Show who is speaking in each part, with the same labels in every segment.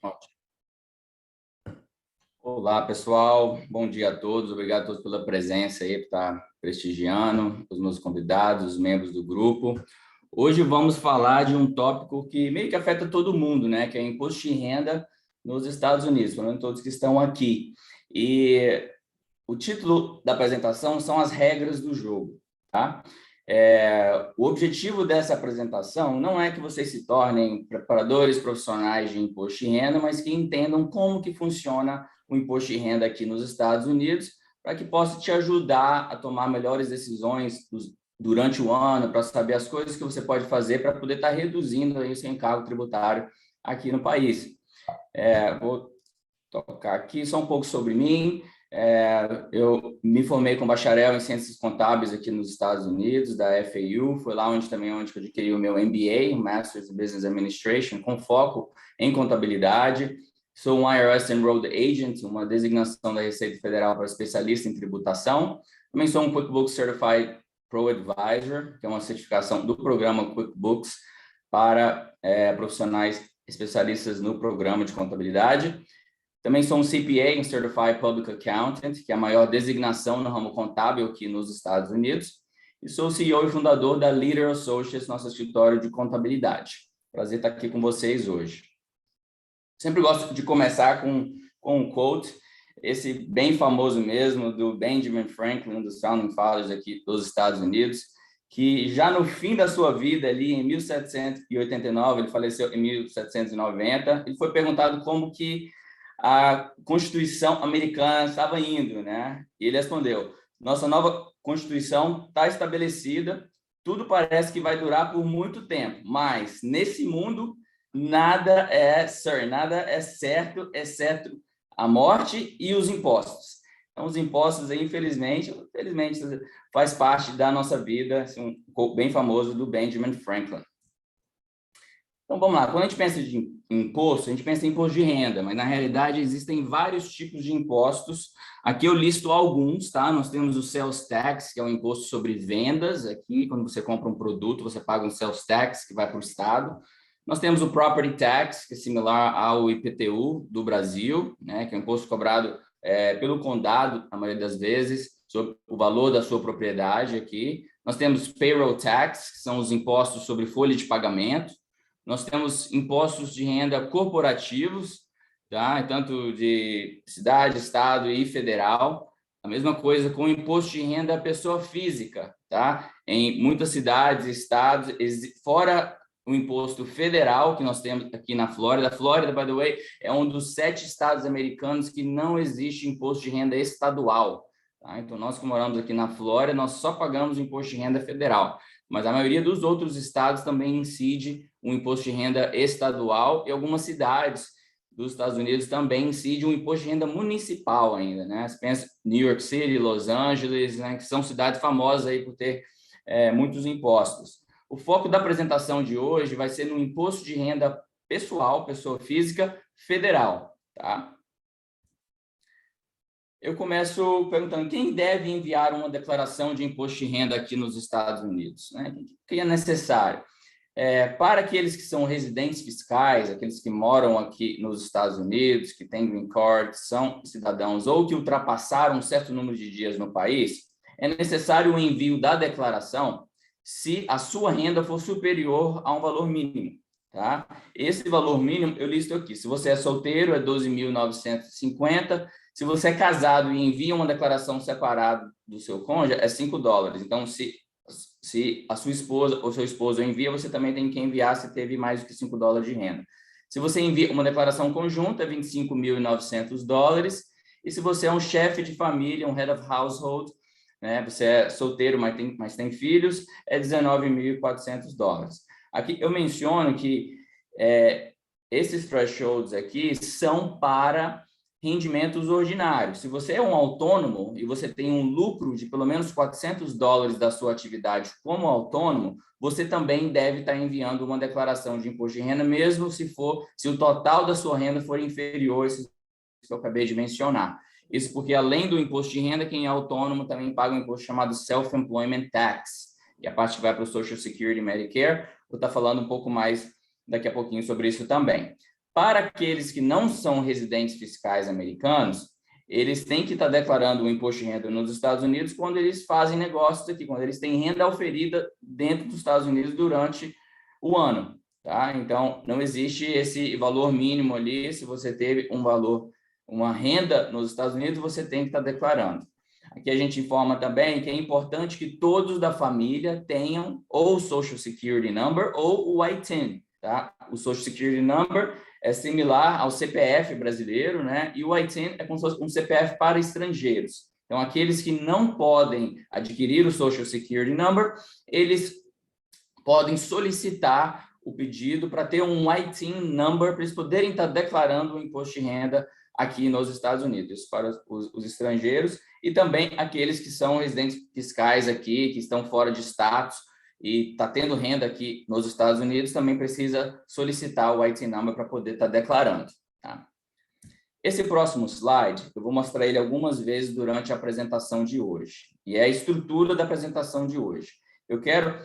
Speaker 1: Ótimo. Olá, pessoal. Bom dia a todos. Obrigado a todos pela presença aí, por estar prestigiando os meus convidados, os membros do grupo. Hoje vamos falar de um tópico que meio que afeta todo mundo, né? Que é imposto de renda nos Estados Unidos, pelo menos todos que estão aqui. E o título da apresentação são as regras do jogo, tá? O objetivo dessa apresentação não é que vocês se tornem preparadores profissionais de imposto de renda, mas que entendam como que funciona o imposto de renda aqui nos Estados Unidos, para que possa te ajudar a tomar melhores decisões durante o ano, para saber as coisas que você pode fazer para poder estar reduzindo aí o seu encargo tributário aqui no país. Vou tocar aqui só um pouco sobre mim. Eu me formei com bacharel em Ciências Contábeis aqui nos Estados Unidos, da FAU. Foi lá onde eu adquiri o meu MBA, Master's in Business Administration, com foco em contabilidade. Sou um IRS Enrolled Agent, uma designação da Receita Federal para especialista em tributação. Também sou um QuickBooks Certified Pro Advisor, que é uma certificação do programa QuickBooks para profissionais especialistas no programa de contabilidade. Também sou um CPA, um Certified Public Accountant, que é a maior designação no ramo contábil aqui nos Estados Unidos. E sou CEO e fundador da Leader Associates, nosso escritório de contabilidade. Prazer estar aqui com vocês hoje. Sempre gosto de começar com um quote, esse bem famoso mesmo, do Benjamin Franklin, um dos Founding Fathers aqui dos Estados Unidos, que já no fim da sua vida, ali em 1789, ele faleceu em 1790, ele foi perguntado como que a Constituição americana estava indo, né? E ele respondeu: nossa nova Constituição está estabelecida, tudo parece que vai durar por muito tempo, mas nesse mundo nada é certo, exceto a morte e os impostos. Então, os impostos, aí, infelizmente, faz parte da nossa vida, assim, um bem famoso do Benjamin Franklin. Então, vamos lá. Quando a gente pensa em imposto, a gente pensa em imposto de renda, mas, na realidade, existem vários tipos de impostos. Aqui eu listo alguns, tá? Nós temos o Sales Tax, que é um imposto sobre vendas. Aqui, quando você compra um produto, você paga um Sales Tax, que vai para o Estado. Nós temos o Property Tax, que é similar ao IPTU do Brasil, né? Que é um imposto cobrado pelo condado, na maioria das vezes, sobre o valor da sua propriedade aqui. Nós temos Payroll Tax, que são os impostos sobre folha de pagamento. Nós temos impostos de renda corporativos, tá? Tanto de cidade, estado e federal. A mesma coisa com o imposto de renda à pessoa física, tá? Em muitas cidades, estados, fora o imposto federal que nós temos aqui na Flórida. A Flórida, by the way, é um dos 7 estados americanos que não existe imposto de renda estadual, tá? Então, nós que moramos aqui na Flórida, nós só pagamos imposto de renda federal, mas a maioria dos outros estados também incide um imposto de renda estadual, e algumas cidades dos Estados Unidos também incide um imposto de renda municipal ainda, né? Você pensa New York City, Los Angeles, né? Que são cidades famosas aí por ter muitos impostos. O foco da apresentação de hoje vai ser no imposto de renda pessoal, pessoa física, federal, tá? Eu começo perguntando: quem deve enviar uma declaração de imposto de renda aqui nos Estados Unidos, né? O que é necessário? Para aqueles que são residentes fiscais, aqueles que moram aqui nos Estados Unidos, que têm green card, são cidadãos ou que ultrapassaram um certo número de dias no país, é necessário o envio da declaração se a sua renda for superior a um valor mínimo, tá? Esse valor mínimo eu listo aqui. Se você é solteiro, é 12.950. Se você é casado e envia uma declaração separada do seu cônjuge, é $5. Então, se a sua esposa ou seu esposo envia, você também tem que enviar se teve mais do que $5 de renda. Se você envia uma declaração conjunta, é $25.900. E se você é um chefe de família, um head of household, né, você é solteiro, mas tem filhos, é $19.400. Aqui eu menciono que esses thresholds aqui são para rendimentos ordinários. Se você é um autônomo e você tem um lucro de pelo menos $400 da sua atividade como autônomo, você também deve estar enviando uma declaração de imposto de renda, mesmo se o total da sua renda for inferior a esse que eu acabei de mencionar. Isso porque, além do imposto de renda, quem é autônomo também paga um imposto chamado Self-Employment Tax, e a parte que vai para o Social Security e Medicare. Vou estar falando um pouco mais daqui a pouquinho sobre isso também. Para aqueles que não são residentes fiscais americanos, eles têm que estar declarando o imposto de renda nos Estados Unidos quando eles fazem negócios aqui, quando eles têm renda oferida dentro dos Estados Unidos durante o ano, tá? Então, não existe esse valor mínimo ali. Se você teve um valor, uma renda nos Estados Unidos, você tem que estar declarando. Aqui a gente informa também que é importante que todos da família tenham ou o Social Security Number ou o ITIN, tá? O Social Security Number é similar ao CPF brasileiro, né? E o ITIN é como se fosse um CPF para estrangeiros. Então, aqueles que não podem adquirir o Social Security Number, eles podem solicitar o pedido para ter um ITIN Number para eles poderem estar declarando o imposto de renda aqui nos Estados Unidos, para os estrangeiros e também aqueles que são residentes fiscais aqui, que estão fora de status e está tendo renda aqui nos Estados Unidos, também precisa solicitar o ITIN Number para poder estar declarando. Tá? Esse próximo slide, eu vou mostrar ele algumas vezes durante a apresentação de hoje, e é a estrutura da apresentação de hoje. Eu quero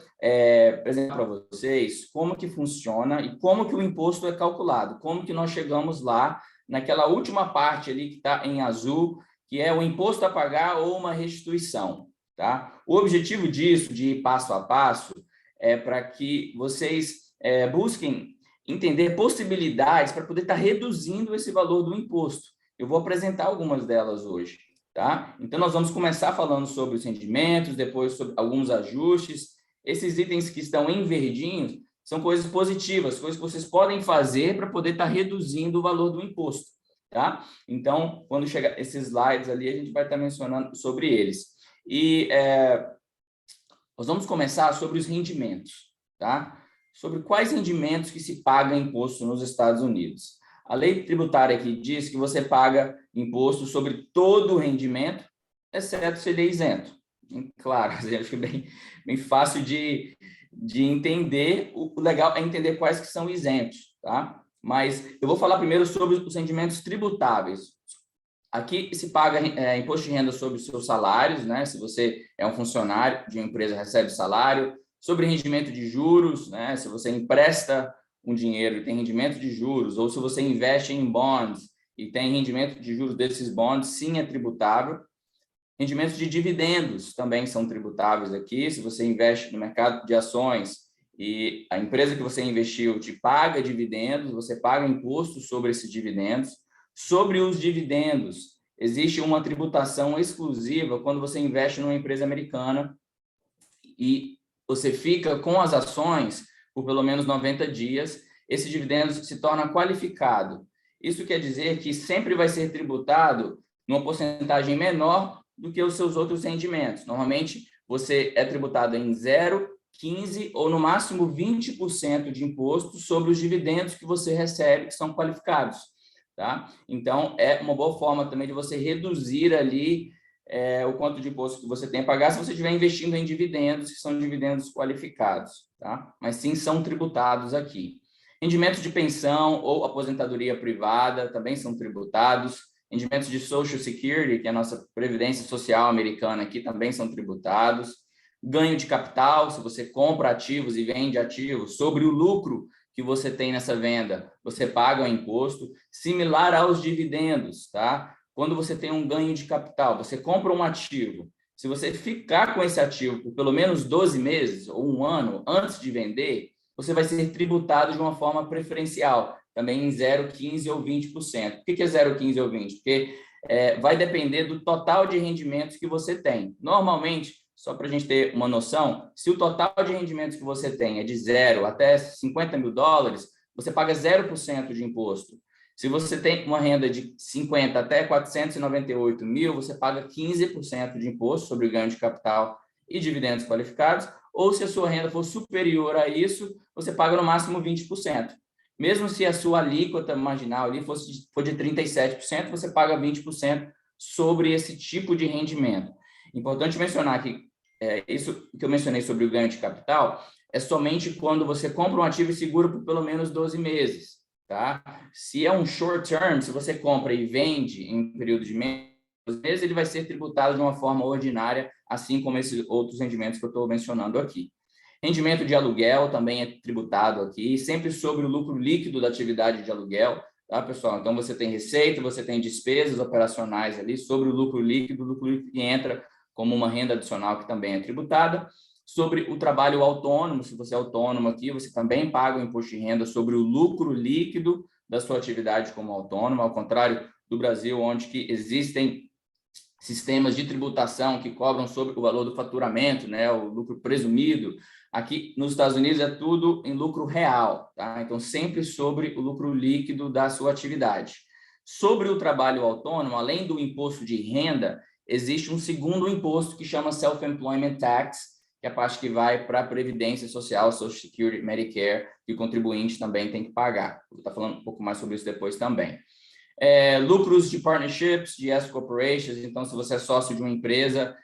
Speaker 1: apresentar para vocês como que funciona e como que o imposto é calculado, como que nós chegamos lá naquela última parte ali que está em azul, que é o imposto a pagar ou uma restituição, tá? O objetivo disso, de ir passo a passo, é para que vocês busquem entender possibilidades para poder estar reduzindo esse valor do imposto. Eu vou apresentar algumas delas hoje, tá? Então, nós vamos começar falando sobre os rendimentos, depois sobre alguns ajustes. Esses itens que estão em verdinho são coisas positivas, coisas que vocês podem fazer para poder estar reduzindo o valor do imposto, tá? Então, quando chegar esses slides ali, a gente vai estar mencionando sobre eles. E nós vamos começar sobre os rendimentos, tá? Sobre quais rendimentos que se paga imposto nos Estados Unidos. A lei tributária aqui diz que você paga imposto sobre todo o rendimento, exceto se ele é isento. Claro, acho que é bem fácil de entender. O legal é entender quais que são isentos, tá? Mas eu vou falar primeiro sobre os rendimentos tributáveis. Aqui se paga imposto de renda sobre os seus salários, né? Se você é um funcionário de uma empresa, recebe salário, sobre rendimento de juros, né? Se você empresta um dinheiro e tem rendimento de juros, ou se você investe em bonds e tem rendimento de juros desses bonds, sim, é tributável. Rendimentos de dividendos também são tributáveis aqui. Se você investe no mercado de ações e a empresa que você investiu te paga dividendos, você paga imposto sobre esses dividendos. Sobre os dividendos, existe uma tributação exclusiva quando você investe numa empresa americana e você fica com as ações por pelo menos 90 dias, esse dividendo se torna qualificado. Isso quer dizer que sempre vai ser tributado numa porcentagem menor do que os seus outros rendimentos. Normalmente, você é tributado em 0, 15 ou, no máximo, 20% de imposto sobre os dividendos que você recebe, que são qualificados. Tá? Então, é uma boa forma também de você reduzir ali o quanto de imposto que você tem a pagar se você estiver investindo em dividendos, que são dividendos qualificados. Tá? Mas, sim, são tributados aqui. Rendimentos de pensão ou aposentadoria privada também são tributados. Rendimentos de Social Security, que é a nossa previdência social americana aqui, também são tributados. Ganho de capital, se você compra ativos e vende ativos, sobre o lucro que você tem nessa venda, você paga o imposto, similar aos dividendos, tá? Quando você tem um ganho de capital, você compra um ativo, se você ficar com esse ativo por pelo menos 12 meses ou um ano antes de vender, você vai ser tributado de uma forma preferencial, também em 0, 15 ou 20%. Por que é 0, 15 ou 20%? Porque vai depender do total de rendimentos que você tem. Normalmente, só para a gente ter uma noção, se o total de rendimentos que você tem é de 0 até 50 mil dólares, você paga 0% de imposto. Se você tem uma renda de 50 até 498 mil, você paga 15% de imposto sobre o ganho de capital e dividendos qualificados, ou se a sua renda for superior a isso, você paga no máximo 20%. Mesmo se a sua alíquota marginal ali for de 37%, você paga 20% sobre esse tipo de rendimento. Importante mencionar que isso que eu mencionei sobre o ganho de capital é somente quando você compra um ativo e segura por pelo menos 12 meses. Tá? Se é um short term, se você compra e vende em um período de meses, ele vai ser tributado de uma forma ordinária, assim como esses outros rendimentos que eu estou mencionando aqui. Rendimento de aluguel também é tributado aqui, sempre sobre o lucro líquido da atividade de aluguel, tá, pessoal? Então, você tem receita, você tem despesas operacionais ali sobre o lucro líquido que entra como uma renda adicional que também é tributada. Sobre o trabalho autônomo, se você é autônomo aqui, você também paga o imposto de renda sobre o lucro líquido da sua atividade como autônomo, ao contrário do Brasil, onde que existem sistemas de tributação que cobram sobre o valor do faturamento, né, o lucro presumido. Aqui nos Estados Unidos é tudo em lucro real, tá? Então, sempre sobre o lucro líquido da sua atividade. Sobre o trabalho autônomo, além do imposto de renda, existe um segundo imposto que chama Self-Employment Tax, que é a parte que vai para a Previdência Social, Social Security, Medicare, que o contribuinte também tem que pagar. Vou estar falando um pouco mais sobre isso depois também. Lucros de partnerships, de S corporations, então se você é sócio de uma empresa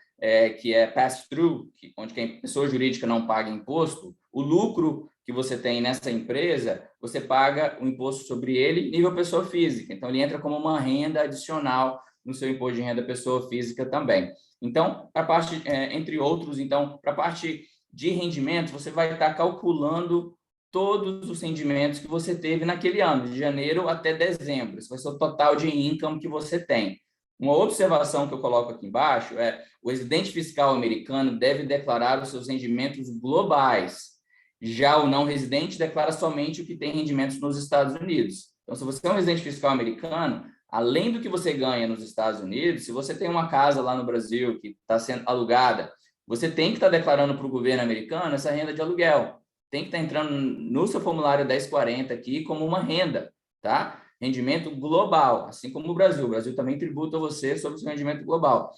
Speaker 1: que é pass-through, onde a pessoa jurídica não paga imposto, o lucro que você tem nessa empresa, você paga o imposto sobre ele nível pessoa física, então ele entra como uma renda adicional no seu imposto de renda pessoa física também. Então, a parte, entre outros, então, para a parte de rendimentos, você vai estar calculando todos os rendimentos que você teve naquele ano, de janeiro até dezembro. Esse vai ser o total de income que você tem. Uma observação que eu coloco aqui embaixo é: o residente fiscal americano deve declarar os seus rendimentos globais. Já o não residente declara somente o que tem rendimentos nos Estados Unidos. Então, se você é um residente fiscal americano, além do que você ganha nos Estados Unidos, se você tem uma casa lá no Brasil que está sendo alugada, você tem que estar declarando para o governo americano essa renda de aluguel. Tem que estar entrando no seu formulário 1040 aqui como uma renda, tá? Rendimento global, assim como o Brasil. O Brasil também tributa você sobre o seu rendimento global.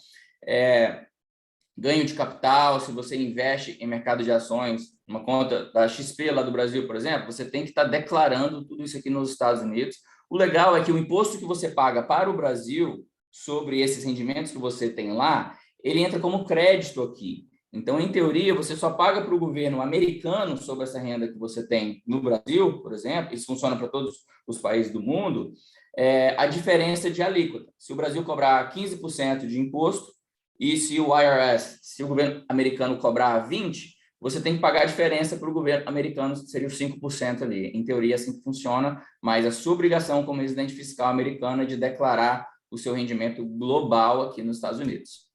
Speaker 1: Ganho de capital, se você investe em mercado de ações, uma conta da XP lá do Brasil, por exemplo, você tem que estar declarando tudo isso aqui nos Estados Unidos. O legal é que o imposto que você paga para o Brasil sobre esses rendimentos que você tem lá, ele entra como crédito aqui. Então, em teoria, você só paga para o governo americano sobre essa renda que você tem no Brasil, por exemplo, isso funciona para todos os países do mundo, a diferença de alíquota. Se o Brasil cobrar 15% de imposto, e se o IRS, se o governo americano cobrar 20%, você tem que pagar a diferença para o governo americano, que seria os 5% ali. Em teoria, assim que funciona, mas a sua obrigação como residente fiscal americano é de declarar o seu rendimento global aqui nos Estados Unidos.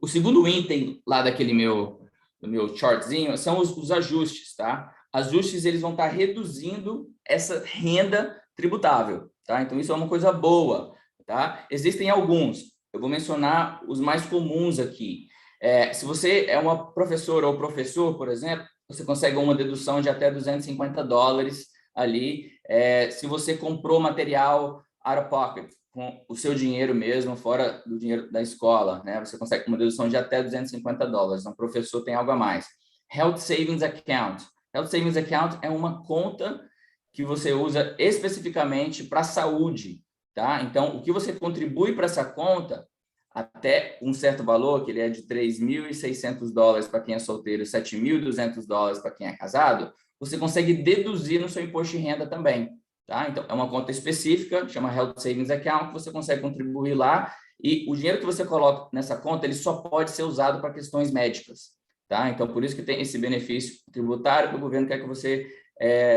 Speaker 1: O segundo item lá daquele do meu chartzinho são os ajustes, tá? Ajustes, eles vão estar reduzindo essa renda tributável, tá? Então, isso é uma coisa boa, tá? Existem alguns, eu vou mencionar os mais comuns aqui. Se você é uma professora ou professor, por exemplo, você consegue uma dedução de até $250 ali. Se você comprou material out of pocket, com o seu dinheiro mesmo, fora do dinheiro da escola, né? Você consegue uma dedução de até $250. Então, o professor tem algo a mais. Health Savings Account. Health Savings Account é uma conta que você usa especificamente para a saúde, tá? Então, o que você contribui para essa conta, até um certo valor, que ele é de $3.600 para quem é solteiro, $7.200 para quem é casado, você consegue deduzir no seu imposto de renda também. Tá? Então, é uma conta específica, chama Health Savings Account, que você consegue contribuir lá, e o dinheiro que você coloca nessa conta, ele só pode ser usado para questões médicas. Tá? Então, por isso que tem esse benefício tributário, que o governo quer que você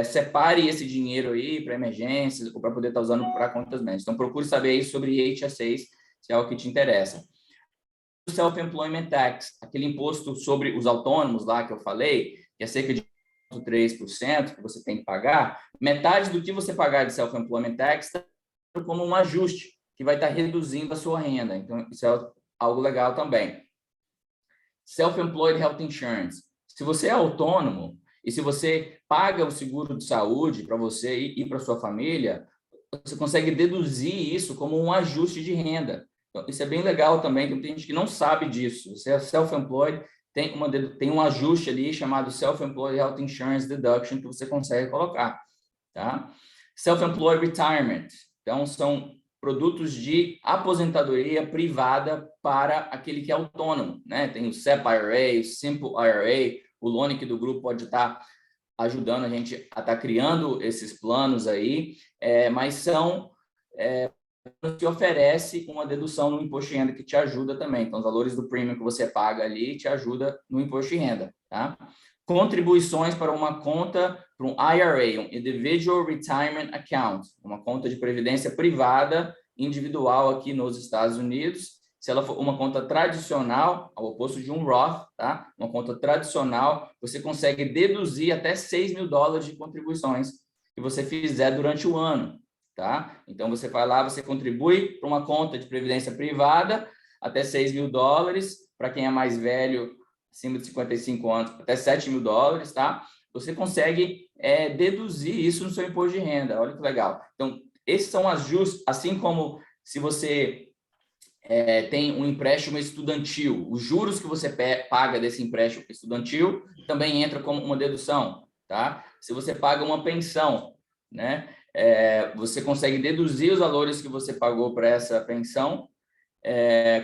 Speaker 1: separe esse dinheiro aí para emergências ou para poder estar usando para contas médicas. Então, procure saber aí sobre HSAs, se é algo que te interessa. O Self-Employment Tax, aquele imposto sobre os autônomos lá que eu falei, que é cerca de 3% que você tem que pagar, metade do que você pagar de Self-Employment Tax está como um ajuste, que vai estar reduzindo a sua renda. Então, isso é algo legal também. Self-Employed Health Insurance. Se você é autônomo e se você paga o seguro de saúde para você e para sua família, você consegue deduzir isso como um ajuste de renda. Então, isso é bem legal também, tem gente que não sabe disso. Você é self-employed, tem um ajuste ali chamado Self-Employed Health Insurance Deduction que você consegue colocar, tá? Self-Employed Retirement. Então, são produtos de aposentadoria privada para aquele que é autônomo, né? Tem o SEP IRA, o Simple IRA, o Lonic do grupo pode estar ajudando a gente a estar criando esses planos aí, mas são te oferece uma dedução no imposto de renda que te ajuda também. Então, os valores do premium que você paga ali te ajuda no imposto de renda, tá? Contribuições para uma conta, para um IRA, um Individual Retirement Account, uma conta de previdência privada individual aqui nos Estados Unidos. Se ela for uma conta tradicional, ao oposto de um Roth, tá? Uma conta tradicional, você consegue deduzir até $6.000 de contribuições que você fizer durante o ano, tá? Então, você vai lá, você contribui para uma conta de previdência privada até $6.000, para quem é mais velho, acima de 55 anos, até $7.000, tá? Você consegue deduzir isso no seu imposto de renda, olha que legal. Então, esses são ajustes, assim como se você tem um empréstimo estudantil, os juros que você paga desse empréstimo estudantil também entra como uma dedução, tá? Se você paga uma pensão, né? Você consegue deduzir os valores que você pagou para essa pensão,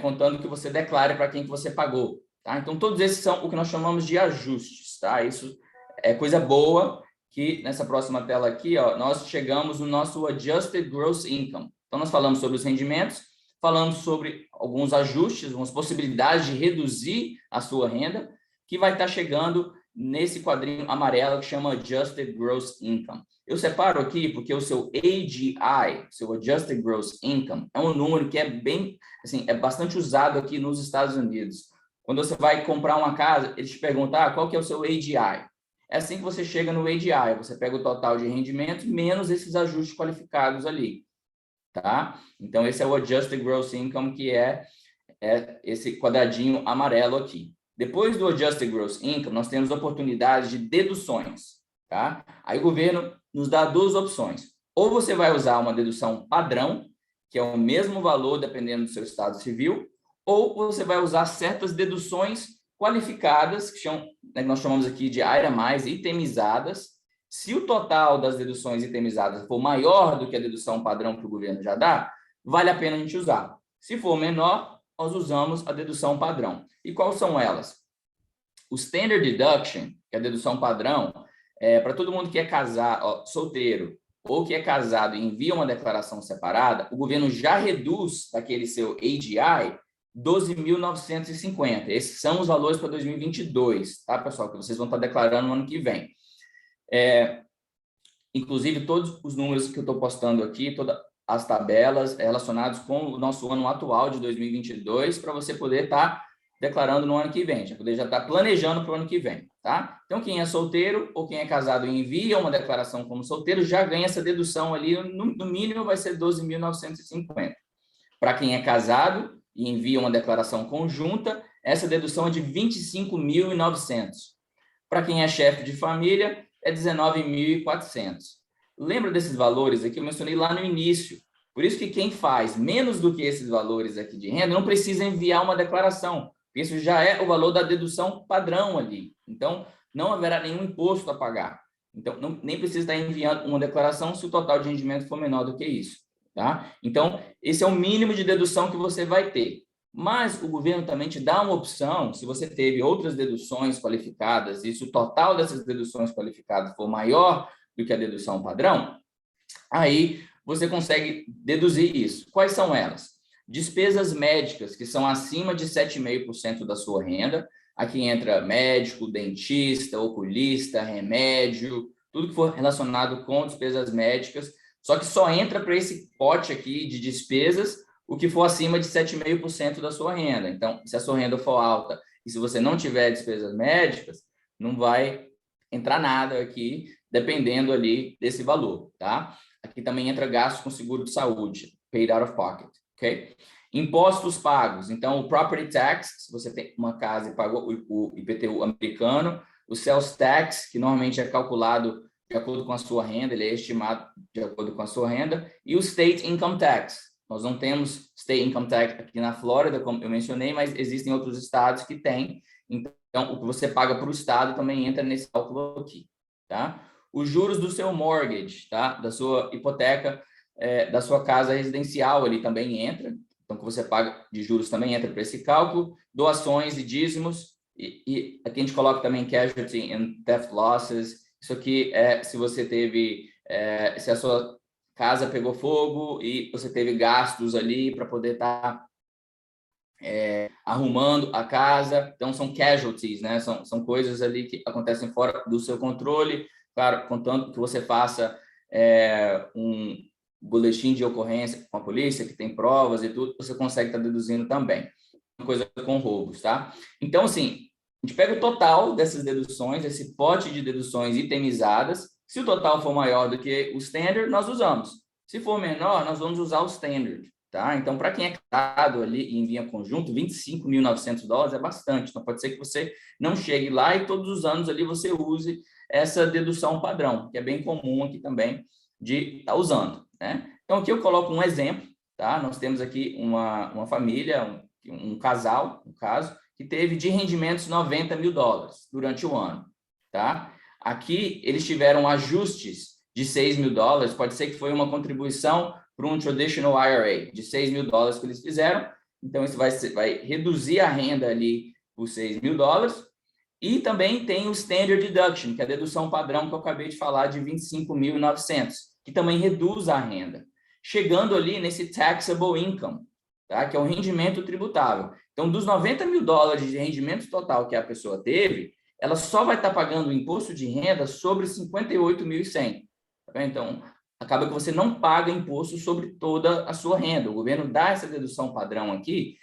Speaker 1: contando que você declare para quem que você pagou, tá? Então, todos esses são o que nós chamamos de ajustes, tá? Isso é coisa boa, que nessa próxima tela aqui, ó, nós chegamos no nosso Adjusted Gross Income. Então, nós falamos sobre os rendimentos, falamos sobre alguns ajustes, algumas possibilidades de reduzir a sua renda, que vai estar chegando nesse quadrinho amarelo que chama Adjusted Gross Income. Eu separo aqui porque o seu AGI, seu Adjusted Gross Income, é um número que é bastante usado aqui nos Estados Unidos. Quando você vai comprar uma casa, eles te perguntam, qual que é o seu AGI? É assim que você chega no AGI, você pega o total de rendimentos menos esses ajustes qualificados ali, tá? Então, esse é o Adjusted Gross Income, que é esse quadradinho amarelo aqui. Depois do Adjusted Gross Income, nós temos oportunidades de deduções, tá? Aí o governo nos dá duas opções. Ou você vai usar uma dedução padrão, que é o mesmo valor dependendo do seu estado civil, ou você vai usar certas deduções qualificadas, que nós chamamos aqui de itemizadas. Se o total das deduções itemizadas for maior do que a dedução padrão que o governo já dá, vale a pena a gente usar. Se for menor, nós usamos a dedução padrão. E quais são elas? O Standard Deduction, que é a dedução padrão, para todo mundo que é casado, solteiro, ou que é casado e envia uma declaração separada, o governo já reduz daquele seu AGI 12.950. Esses são os valores para 2022, tá, pessoal? Que vocês vão estar declarando no ano que vem. Inclusive, todos os números que eu estou postando aqui, todas as tabelas relacionadas com o nosso ano atual de 2022, para você poder estar declarando no ano que vem, já estar planejando para o ano que vem, tá? Então, quem é solteiro ou quem é casado e envia uma declaração como solteiro, já ganha essa dedução ali, no mínimo vai ser 12.950. Para quem é casado e envia uma declaração conjunta, essa dedução é de 25.900. Para quem é chefe de família, é 19.400. Lembra desses valores aqui? Eu mencionei lá no início. Por isso que quem faz menos do que esses valores aqui de renda não precisa enviar uma declaração, porque isso já é o valor da dedução padrão ali. Então, não haverá nenhum imposto a pagar. Então, nem precisa estar enviando uma declaração se o total de rendimento for menor do que isso, tá? Então, esse é o mínimo de dedução que você vai ter. Mas o governo também te dá uma opção, se você teve outras deduções qualificadas e se o total dessas deduções qualificadas for maior do que a dedução padrão, aí você consegue deduzir isso. Quais são elas? Despesas médicas, que são acima de 7,5% da sua renda. Aqui entra médico, dentista, oculista, remédio, tudo que for relacionado com despesas médicas, só que só entra para esse pote aqui de despesas o que for acima de 7,5% da sua renda. Então, se a sua renda for alta e se você não tiver despesas médicas, não vai entrar nada aqui, dependendo ali desse valor, tá? Aqui também entra gastos com seguro de saúde, paid out of pocket, ok? Impostos pagos. Então, o property tax, se você tem uma casa e pagou o IPTU americano, o sales tax, que normalmente é calculado de acordo com a sua renda, ele é estimado de acordo com a sua renda, e o state income tax. Nós não temos state income tax aqui na Flórida, como eu mencionei, mas existem outros estados que têm. Então, o que você paga para o estado também entra nesse cálculo aqui, tá? Os juros do seu mortgage, tá? Da sua hipoteca, da sua casa residencial, ele também entra. Então, o que você paga de juros também entra para esse cálculo. Doações e dízimos. E aqui a gente coloca também casualty and theft losses. Isso aqui é se você teve, se a sua casa pegou fogo e você teve gastos ali para poder estar arrumando a casa. Então, são casualties, né? São coisas ali que acontecem fora do seu controle. Claro, contanto que você faça um boletim de ocorrência com a polícia, que tem provas e tudo, você consegue estar deduzindo também. Uma coisa com roubos, tá? Então, assim, a gente pega o total dessas deduções, esse pote de deduções itemizadas. Se o total for maior do que o standard, nós usamos. Se for menor, nós vamos usar o standard, tá? Então, para quem é casado ali em via conjunto, $25.900 é bastante. Então, pode ser que você não chegue lá e todos os anos ali você use essa dedução padrão, que é bem comum aqui também de estar usando, né? Então, aqui eu coloco um exemplo, tá? Nós temos aqui uma família, um casal, no caso, que teve de rendimentos $90 mil durante o ano, tá? Aqui eles tiveram ajustes de $6 mil, pode ser que foi uma contribuição para um traditional IRA de $6 mil que eles fizeram, então isso vai reduzir a renda ali por $6 mil, e também tem o standard deduction, que é a dedução padrão que eu acabei de falar de 25.900, que também reduz a renda, chegando ali nesse taxable income, tá? Que é o rendimento tributável. Então, dos $90 mil de rendimento total que a pessoa teve, ela só vai estar pagando o imposto de renda sobre 58.100. Tá? Então, acaba que você não paga imposto sobre toda a sua renda. O governo dá essa dedução padrão aqui,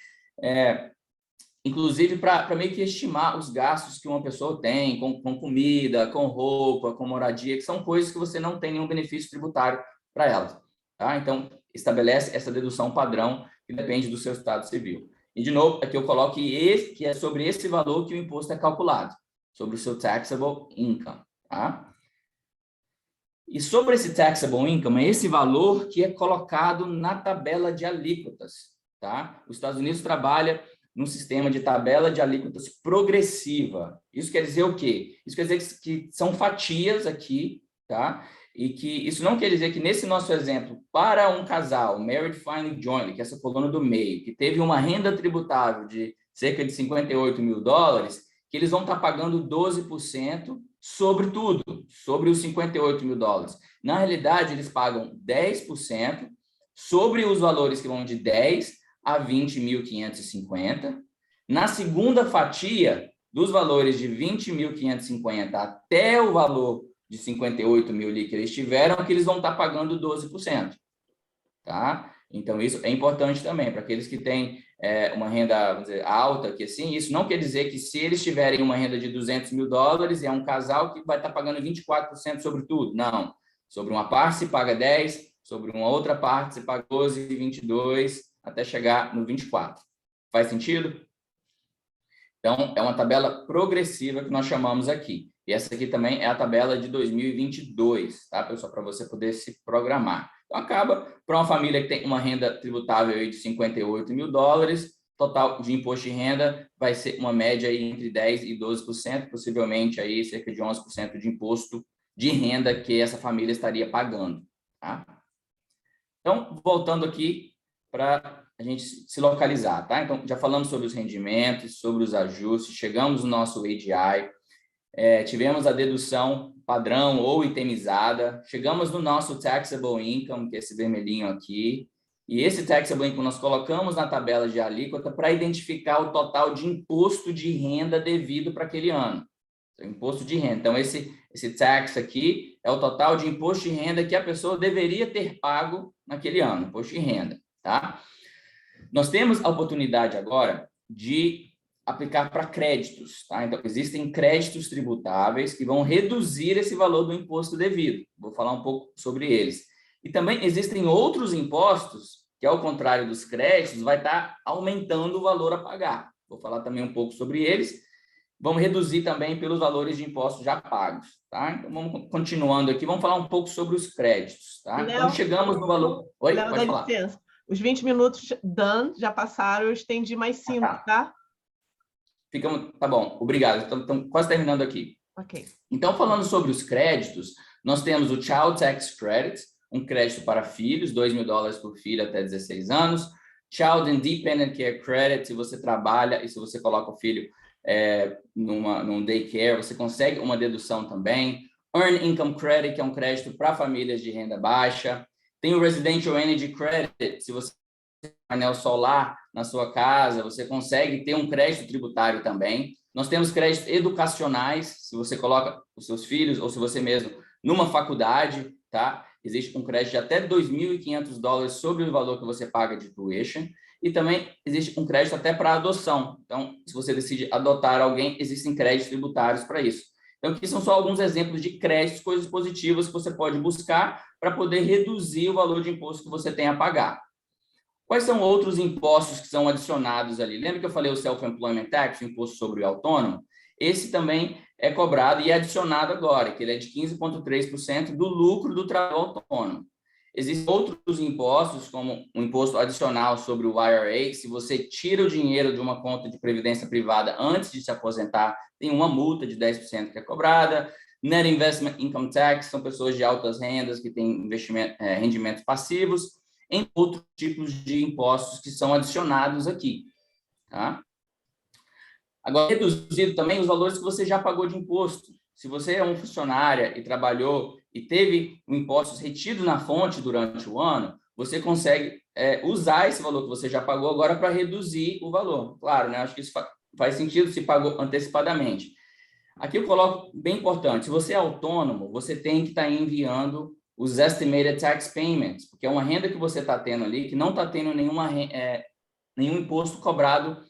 Speaker 1: inclusive para meio que estimar os gastos que uma pessoa tem com comida, com roupa, com moradia, que são coisas que você não tem nenhum benefício tributário para elas. Tá? Então, estabelece essa dedução padrão que depende do seu estado civil. E, de novo, aqui eu coloco que é sobre esse valor que o imposto é calculado, sobre o seu taxable income. Tá? E sobre esse taxable income, é esse valor que é colocado na tabela de alíquotas. Tá? Os Estados Unidos trabalha num sistema de tabela de alíquotas progressiva. Isso quer dizer o quê? Isso quer dizer que são fatias aqui, tá? E que isso não quer dizer que, nesse nosso exemplo, para um casal, married filing jointly, que é essa coluna do meio, que teve uma renda tributável de cerca de $58 mil, que eles vão estar pagando 12% sobre tudo, sobre os $58 mil. Na realidade, eles pagam 10% sobre os valores que vão de 10 a 20.550. Na segunda fatia, dos valores de 20.550 até o valor de 58 mil que eles tiveram, que eles vão estar pagando 12%. Tá? Então, isso é importante também, para aqueles que têm uma renda, vamos dizer, alta, que assim, isso não quer dizer que se eles tiverem uma renda de $200 mil, é um casal que vai estar pagando 24% sobre tudo. Não. Sobre uma parte se paga 10, sobre uma outra parte se paga 12, 22, até chegar no 24. Faz sentido? Então, é uma tabela progressiva que nós chamamos aqui. E essa aqui também é a tabela de 2022, tá, pessoal? Para você poder se programar. Então, acaba, para uma família que tem uma renda tributável aí de $58 mil, total de imposto de renda vai ser uma média aí entre 10% e 12%, possivelmente aí cerca de 11% de imposto de renda que essa família estaria pagando, tá? Então, voltando aqui para a gente se localizar, tá? Então, já falamos sobre os rendimentos, sobre os ajustes, chegamos no nosso AGI, tivemos a dedução padrão ou itemizada, chegamos no nosso taxable income, que é esse vermelhinho aqui, e esse taxable income nós colocamos na tabela de alíquota para identificar o total de imposto de renda devido para aquele ano. Então, imposto de renda. Então, esse tax aqui é o total de imposto de renda que a pessoa deveria ter pago naquele ano, imposto de renda, tá? Nós temos a oportunidade agora de aplicar para créditos, tá? Então, existem créditos tributáveis que vão reduzir esse valor do imposto devido. Vou falar um pouco sobre eles. E também existem outros impostos que, ao contrário dos créditos, vai estar aumentando o valor a pagar. Vou falar também um pouco sobre eles. Vamos reduzir também pelos valores de impostos já pagos, tá? Então, vamos continuando aqui. Vamos falar um pouco sobre os créditos, tá?
Speaker 2: Léo,
Speaker 1: então, chegamos no valor... Oi,
Speaker 2: Léo,
Speaker 1: pode
Speaker 2: dá
Speaker 1: falar.
Speaker 2: licença. Os 20 minutos já passaram, eu estendi mais 5, tá?
Speaker 1: Tá bom, obrigado. Então, quase terminando aqui.
Speaker 2: Ok.
Speaker 1: Então, falando sobre os créditos, nós temos o Child Tax Credit, um crédito para filhos, $2 mil por filho até 16 anos. Child Independent Care Credit, se você trabalha e se você coloca o filho num daycare, você consegue uma dedução também. Earned Income Credit, que é um crédito para famílias de renda baixa. Tem o Residential Energy Credit, se você tem painel solar na sua casa, você consegue ter um crédito tributário também. Nós temos créditos educacionais, se você coloca os seus filhos ou se você mesmo numa faculdade, tá? Existe um crédito de até $2.500 sobre o valor que você paga de tuition. E também existe um crédito até para adoção. Então, se você decide adotar alguém, existem créditos tributários para isso. Então, aqui são só alguns exemplos de créditos, coisas positivas que você pode buscar para poder reduzir o valor de imposto que você tem a pagar. Quais são outros impostos que são adicionados ali? Lembra que eu falei o Self-Employment Tax, o imposto sobre o autônomo? Esse também é cobrado e é adicionado agora, que ele é de 15,3% do lucro do trabalho autônomo. Existem outros impostos, como o imposto adicional sobre o IRA, que se você tira o dinheiro de uma conta de previdência privada antes de se aposentar, tem uma multa de 10% que é cobrada. Net Investment Income Tax, são pessoas de altas rendas que têm rendimentos passivos, entre outros tipos de impostos que são adicionados aqui. Tá? Agora, reduzido também os valores que você já pagou de imposto. Se você é um funcionário e trabalhou e teve impostos retidos na fonte durante o ano, você consegue usar esse valor que você já pagou agora para reduzir o valor. Claro, né? Acho que isso faz sentido se pagou antecipadamente. Aqui eu coloco bem importante, se você é autônomo, você tem que estar enviando os Estimated Tax Payments, porque é uma renda que você está tendo ali que não está tendo nenhum imposto cobrado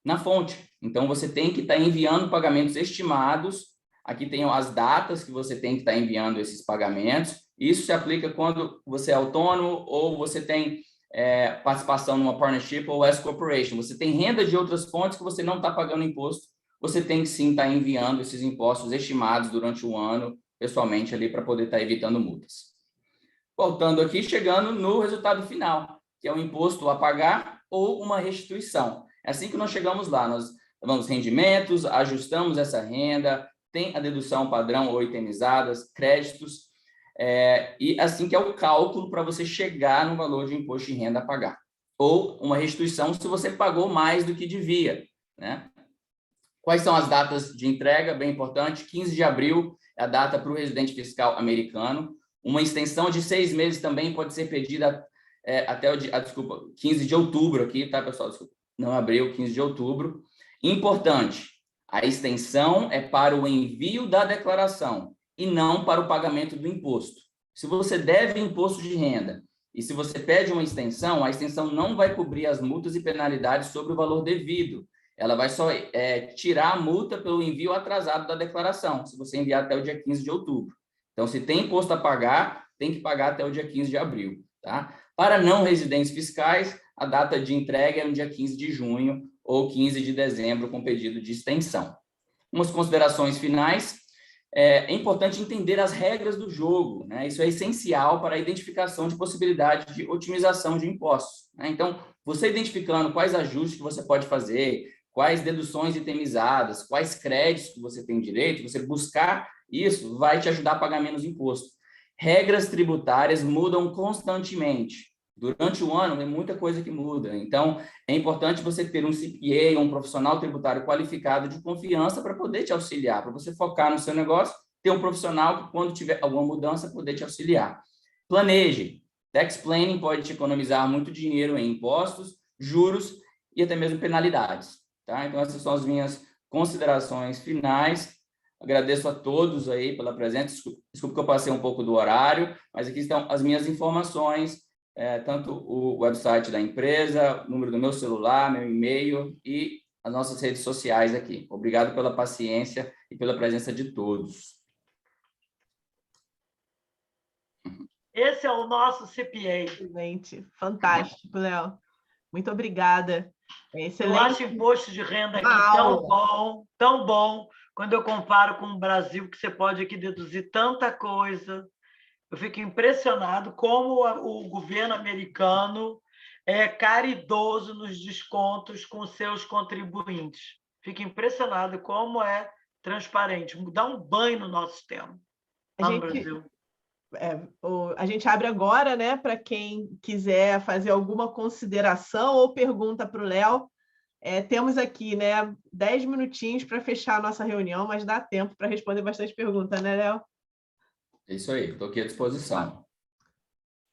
Speaker 1: na fonte. Então, você tem que estar enviando pagamentos estimados. Aqui tem as datas que você tem que estar enviando esses pagamentos. Isso se aplica quando você é autônomo ou você tem participação numa partnership ou S Corporation. Você tem renda de outras fontes que você não está pagando imposto. Você tem que sim estar enviando esses impostos estimados durante o ano, pessoalmente, ali para poder estar evitando multas. Voltando aqui, chegando no resultado final, que é o imposto a pagar ou uma restituição. É assim que nós chegamos lá, nós vamos rendimentos, ajustamos essa renda, tem a dedução padrão ou itemizadas, créditos, e assim que é o cálculo para você chegar no valor de imposto de renda a pagar. Ou uma restituição se você pagou mais do que devia, né? Quais são as datas de entrega? Bem importante, 15 de abril é a data para o residente fiscal americano. Uma extensão de 6 meses também pode ser pedida até o dia, 15 de outubro aqui, tá, pessoal? Desculpa, não abril, 15 de outubro. Importante, a extensão é para o envio da declaração e não para o pagamento do imposto. Se você deve imposto de renda e se você pede uma extensão, a extensão não vai cobrir as multas e penalidades sobre o valor devido. Ela vai só tirar a multa pelo envio atrasado da declaração, se você enviar até o dia 15 de outubro. Então, se tem imposto a pagar, tem que pagar até o dia 15 de abril. Tá? Para não residentes fiscais, a data de entrega é no dia 15 de junho ou 15 de dezembro, com pedido de extensão. Umas considerações finais. É importante entender as regras do jogo, né? Isso é essencial para a identificação de possibilidade de otimização de impostos, né? Então, você identificando quais ajustes que você pode fazer, quais deduções itemizadas, quais créditos que você tem direito, você buscar isso vai te ajudar a pagar menos imposto. Regras tributárias mudam constantemente. Durante o ano, tem muita coisa que muda. Então, é importante você ter um CPA, um profissional tributário qualificado de confiança para poder te auxiliar, para você focar no seu negócio, ter um profissional que, quando tiver alguma mudança, poder te auxiliar. Planeje. Tax planning pode te economizar muito dinheiro em impostos, juros e até mesmo penalidades. Tá? Então, essas são as minhas considerações finais. Agradeço a todos aí pela presença. Desculpa que eu passei um pouco do horário, mas aqui estão as minhas informações, tanto o website da empresa, o número do meu celular, meu e-mail e as nossas redes sociais aqui. Obrigado pela paciência e pela presença de todos.
Speaker 3: Esse é o nosso CPA.
Speaker 2: Excelente, fantástico, Léo. Muito obrigada. Excelente.
Speaker 3: Eu acho imposto de renda aqui tão bom, quando eu comparo com o Brasil, que você pode aqui deduzir tanta coisa. Eu fico impressionado como o governo americano é caridoso nos descontos com seus contribuintes. Fico impressionado como é transparente. Dá um banho no nosso sistema lá no Brasil.
Speaker 2: A gente abre agora, né, para quem quiser fazer alguma consideração ou pergunta para o Léo. Temos aqui, né, 10 minutinhos para fechar a nossa reunião, mas dá tempo para responder bastante perguntas, né, Léo?
Speaker 1: É isso aí, estou aqui à disposição.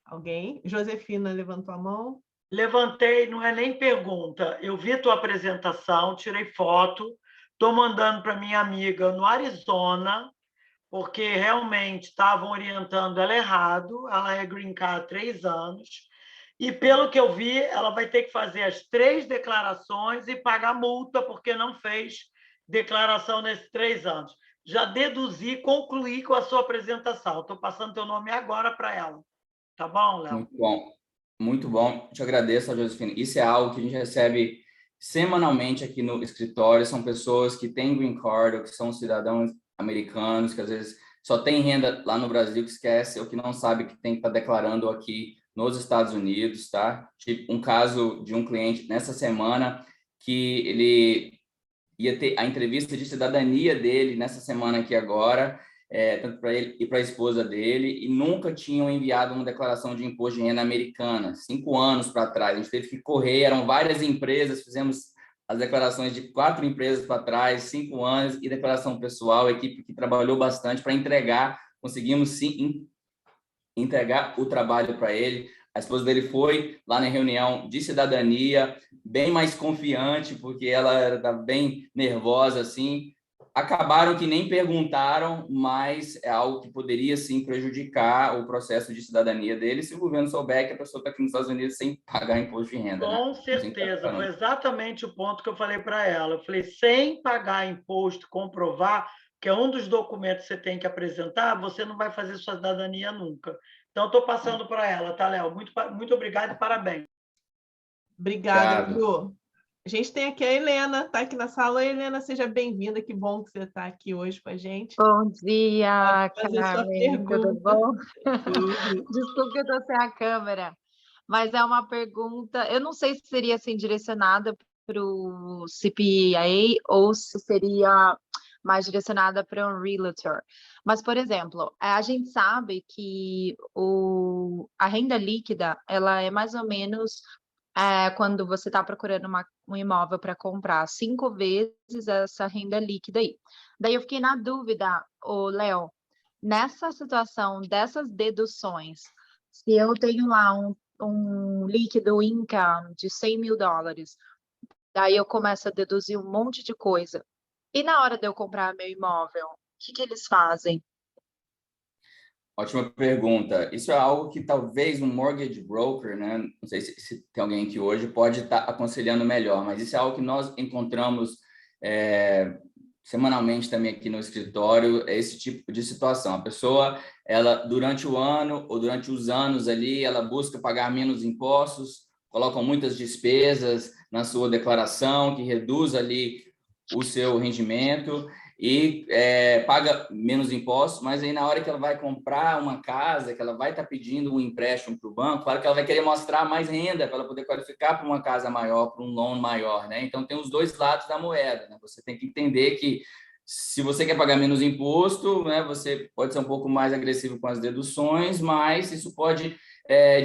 Speaker 2: Alguém? Josefina levantou a mão.
Speaker 3: Levantei, não é nem pergunta. Eu vi tua apresentação, tirei foto, estou mandando para minha amiga no Arizona, porque realmente estavam orientando ela errado. Ela é green card há 3 anos. E, pelo que eu vi, ela vai ter que fazer as 3 declarações e pagar multa, porque não fez declaração nesses 3 anos. Já deduzi, concluí com a sua apresentação. Estou passando teu nome agora para ela. Tá bom, Léo?
Speaker 1: Muito bom. Muito bom. Te agradeço, Josefina. Isso é algo que a gente recebe semanalmente aqui no escritório. São pessoas que têm green card ou que são cidadãos americanos, que às vezes só tem renda lá no Brasil, que esquece ou que não sabe que tem que estar declarando aqui nos Estados Unidos, tá? Tive um caso de um cliente nessa semana que ele ia ter a entrevista de cidadania dele nessa semana aqui agora, tanto para ele e para a esposa dele, e nunca tinham enviado uma declaração de imposto de renda americana, 5 anos para trás. A gente teve que correr, eram várias empresas, fizemos as declarações de 4 empresas para trás, 5 anos, e declaração pessoal, a equipe que trabalhou bastante para entregar, conseguimos sim entregar o trabalho para ele. A esposa dele foi lá na reunião de cidadania, bem mais confiante, porque ela estava bem nervosa, assim. Acabaram que nem perguntaram, mas é algo que poderia, sim, prejudicar o processo de cidadania dele, se o governo souber que a pessoa está aqui nos Estados Unidos sem pagar imposto de renda.
Speaker 3: Com
Speaker 1: né?
Speaker 3: certeza, foi exatamente o ponto que eu falei para ela. Eu falei, sem pagar imposto, comprovar, que é um dos documentos que você tem que apresentar, você não vai fazer sua cidadania nunca. Então, estou passando para ela, tá, Léo? Muito obrigado e parabéns.
Speaker 2: Obrigada, Ju. A gente tem aqui a Helena, está aqui na sala. Helena, seja bem-vinda, que bom que você está aqui hoje com a gente.
Speaker 4: Bom dia,
Speaker 2: Pode fazer sua
Speaker 4: Carmen,
Speaker 2: pergunta.
Speaker 4: tudo bom?
Speaker 2: Tudo.
Speaker 4: Desculpa que eu estou sem a câmera, mas é uma pergunta, eu não sei se seria assim, direcionada para o CPA ou se seria mais direcionada para um realtor. Mas, por exemplo, a gente sabe que a renda líquida, ela é mais ou menos quando você está procurando um imóvel para comprar 5 vezes essa renda líquida aí. Daí eu fiquei na dúvida, Léo, nessa situação dessas deduções, se eu tenho lá um líquido income de $100 mil, daí eu começo a deduzir um monte de coisa. E na hora de eu comprar meu imóvel, o que eles fazem?
Speaker 1: Ótima pergunta. Isso é algo que talvez um mortgage broker, né? Não sei se tem alguém aqui hoje, pode estar aconselhando melhor, mas isso é algo que nós encontramos semanalmente também aqui no escritório, esse tipo de situação. A pessoa, ela durante o ano ou durante os anos ali, ela busca pagar menos impostos, colocam muitas despesas na sua declaração, que reduz ali o seu rendimento, e paga menos impostos, mas aí na hora que ela vai comprar uma casa, que ela vai estar pedindo um empréstimo para o banco, claro que ela vai querer mostrar mais renda para ela poder qualificar para uma casa maior, para um loan maior, né? Então tem os dois lados da moeda, né? Você tem que entender que se você quer pagar menos imposto, né, você pode ser um pouco mais agressivo com as deduções, mas isso pode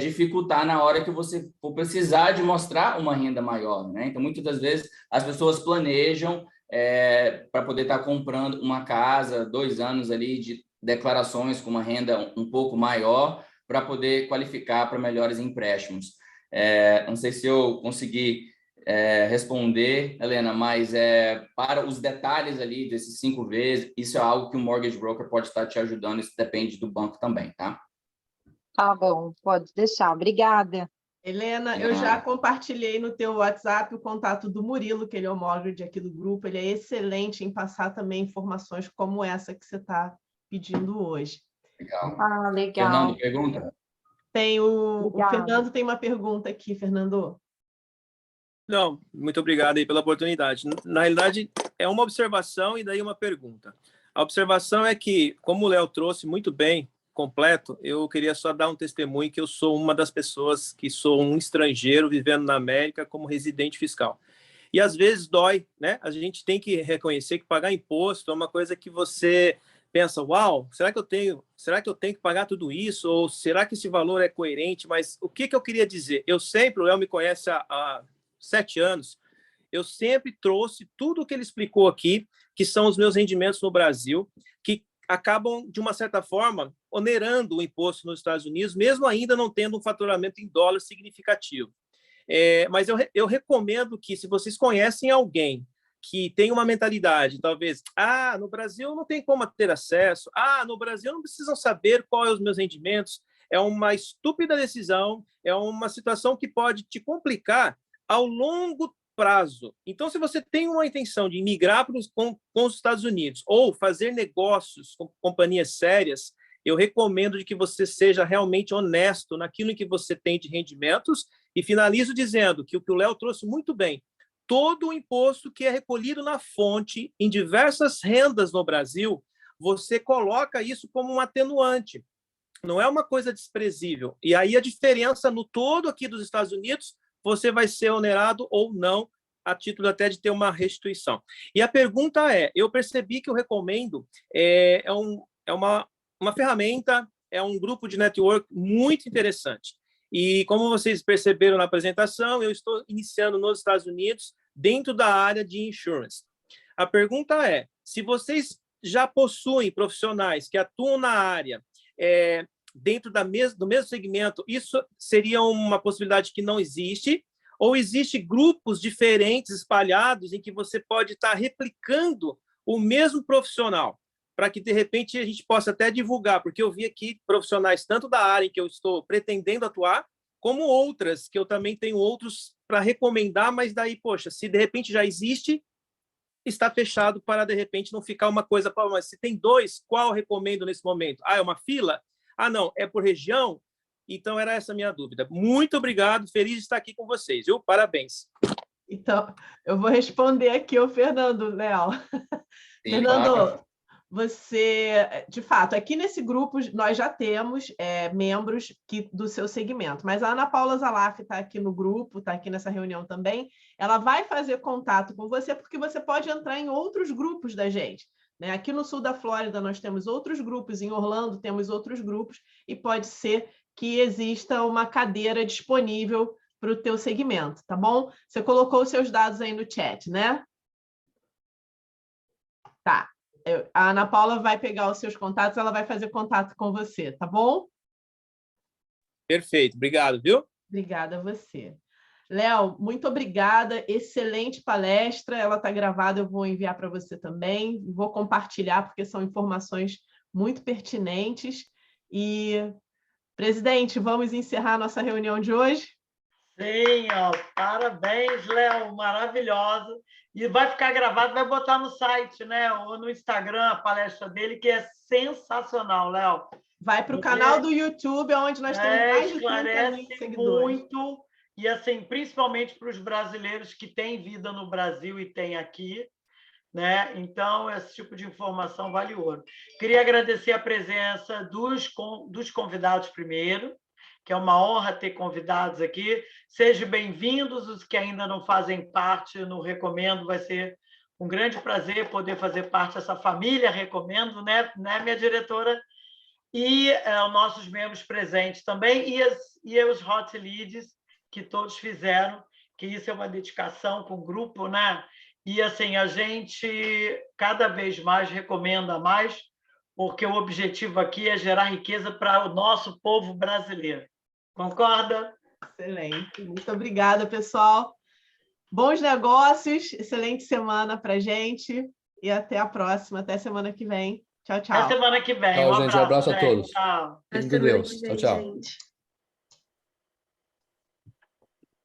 Speaker 1: dificultar na hora que você for precisar de mostrar uma renda maior, né? Então muitas das vezes as pessoas planejam para poder estar comprando uma casa, 2 anos ali de declarações com uma renda um pouco maior para poder qualificar para melhores empréstimos. Não sei se eu consegui responder, Helena, mas para os detalhes ali desses 5 vezes, isso é algo que o mortgage broker pode estar te ajudando, isso depende do banco também, tá?
Speaker 4: Tá bom, pode deixar, obrigada.
Speaker 2: Helena, eu já compartilhei no teu WhatsApp o contato do Murilo, que ele é o mortgage aqui do grupo. Ele é excelente em passar também informações como essa que você está pedindo hoje.
Speaker 1: Legal.
Speaker 4: Ah, legal.
Speaker 1: Fernando, pergunta?
Speaker 2: O Fernando tem uma pergunta aqui, Fernando.
Speaker 5: Não, muito obrigado aí pela oportunidade. Na realidade, é uma observação e daí uma pergunta. A observação é que, como o Léo trouxe muito bem, completo, eu queria só dar um testemunho que eu sou uma das pessoas que sou um estrangeiro vivendo na América como residente fiscal. E às vezes dói, né? A gente tem que reconhecer que pagar imposto é uma coisa que você pensa, uau, será que eu tenho que pagar tudo isso? Ou será que esse valor é coerente? Mas o que eu queria dizer? Eu sempre, o Léo me conhece há 7 anos, eu sempre trouxe tudo o que ele explicou aqui, que são os meus rendimentos no Brasil, que acabam, de uma certa forma, onerando o imposto nos Estados Unidos, mesmo ainda não tendo um faturamento em dólar significativo. Mas eu recomendo que, se vocês conhecem alguém que tem uma mentalidade, talvez, no Brasil não tem como ter acesso, no Brasil não precisam saber quais os meus rendimentos, é uma estúpida decisão, é uma situação que pode te complicar ao longo prazo. Então, se você tem uma intenção de migrar com os Estados Unidos ou fazer negócios com companhias sérias, eu recomendo de que você seja realmente honesto naquilo em que você tem de rendimentos. E finalizo dizendo que o Léo trouxe muito bem, todo o imposto que é recolhido na fonte em diversas rendas no Brasil, você coloca isso como um atenuante. Não é uma coisa desprezível. E aí a diferença no todo aqui dos Estados Unidos, você vai ser onerado ou não, a título até de ter uma restituição. E a pergunta eu percebi que o Recomendo é uma ferramenta, é um grupo de network muito interessante. E como vocês perceberam na apresentação, eu estou iniciando nos Estados Unidos, dentro da área de insurance. A pergunta se vocês já possuem profissionais que atuam na área, dentro do mesmo segmento, isso seria uma possibilidade que não existe, ou existe grupos diferentes espalhados em que você pode estar replicando o mesmo profissional, para que, de repente, a gente possa até divulgar, porque eu vi aqui profissionais tanto da área em que eu estou pretendendo atuar, como outras, que eu também tenho outros para recomendar, mas daí, poxa, se de repente já existe, está fechado para, de repente, não ficar uma coisa... Mas se tem dois, qual eu recomendo nesse momento? É uma fila? Não, é por região? Então, era essa a minha dúvida. Muito obrigado, feliz de estar aqui com vocês, viu? Parabéns.
Speaker 2: Então, eu vou responder aqui o Fernando, Léo. Fernando, claro. Você, de fato, aqui nesse grupo nós já temos membros do seu segmento, mas a Ana Paula Zalaf está aqui no grupo, está aqui nessa reunião também, ela vai fazer contato com você, porque você pode entrar em outros grupos da gente. Né? Aqui no sul da Flórida nós temos outros grupos, em Orlando temos outros grupos, e pode ser que exista uma cadeira disponível para o teu segmento, tá bom? Você colocou os seus dados aí no chat, né? Tá. A Ana Paula vai pegar os seus contatos, ela vai fazer contato com você, tá bom?
Speaker 5: Perfeito, obrigado, viu?
Speaker 2: Obrigada a você. Léo, muito obrigada, excelente palestra, ela está gravada, eu vou enviar para você também, vou compartilhar, porque são informações muito pertinentes. E, presidente, vamos encerrar nossa reunião de hoje?
Speaker 3: Sim, parabéns, Léo, maravilhosa. E vai ficar gravado, vai botar no site, né? Ou no Instagram, a palestra dele, que é sensacional, Léo.
Speaker 2: Vai para o canal do YouTube, onde nós temos mais de 30 mil seguidores. Muito,
Speaker 3: e assim, principalmente para os brasileiros que têm vida no Brasil e têm aqui, né? Então, esse tipo de informação vale ouro. Queria agradecer a presença dos convidados primeiro, que é uma honra ter convidados aqui. Sejam bem-vindos, os que ainda não fazem parte, no Recomendo, vai ser um grande prazer poder fazer parte dessa família Recomendo, né minha diretora? E os nossos membros presentes também, e os Hot Leads, que todos fizeram, que isso é uma dedicação com o grupo, né? E, assim, a gente cada vez mais recomenda mais, porque o objetivo aqui é gerar riqueza para o nosso povo brasileiro. Concorda?
Speaker 2: Excelente. Muito obrigada, pessoal. Bons negócios, excelente semana para a gente e até a próxima, até semana que vem. Tchau, tchau.
Speaker 3: Até semana que vem.
Speaker 6: Tchau, gente. Um abraço a todos.
Speaker 3: Tchau.
Speaker 6: Fiquem com Deus. Tchau, tchau.